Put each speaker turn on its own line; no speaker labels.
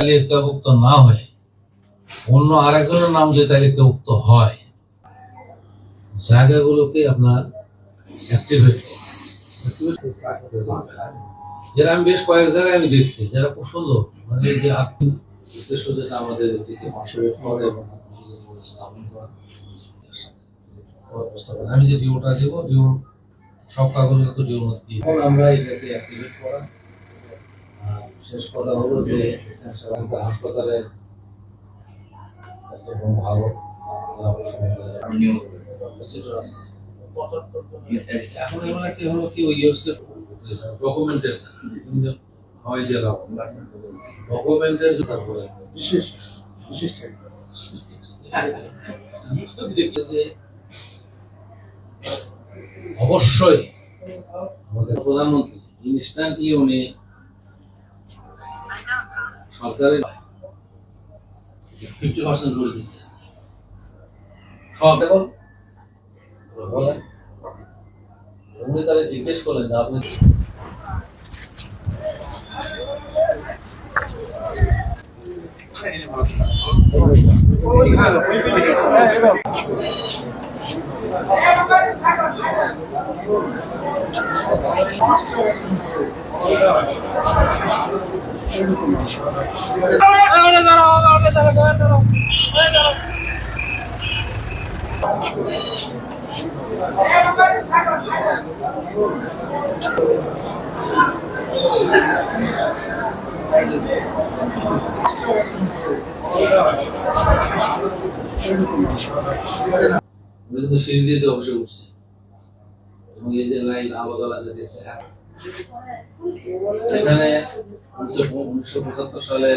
তালিকাভুক্ত না হয়ে অন্য আরেকজনের নাম যে তালিকাভুক্ত হয়, জায়গাগুলোকে আপনার অ্যাক্টিভেট যেটা আমি বেশ কয়েক জায়গায় আমি দেখছি, যারা খুব সুন্দর, মানে যে আপনি উদ্দেশ্য যেটা আমাদের এদিকে মাসুরেট করে এবং স্থাপন করা। আমি যে ডিওটা দিব, ডিও সব কাগজে তো ডিও মাস দিই। এখন আমরা এটাকে অ্যাক্টিভেট করা। শেষ কথা হলো যে হাসপাতালে একদম ভালো এখন এগুলো কি হলো কি ওই ডকুমেন্টের হয় যে ডকুমেন্টের বিশেষ বিশেষ যে অবশ্যই আমাদের প্রধানমন্ত্রী ইনস্ট্যান্টলি উনি সরকারের 50% করে দিচ্ছে সব। এখন বলেন উনি তাহলে জিজ্ঞেস করলেন যে আপনি সিঁড়ি দিয়ে অবশ্যই উঠছে এবং এই যে লাইন আলোদলা যেতে সেখানে 1975 সালে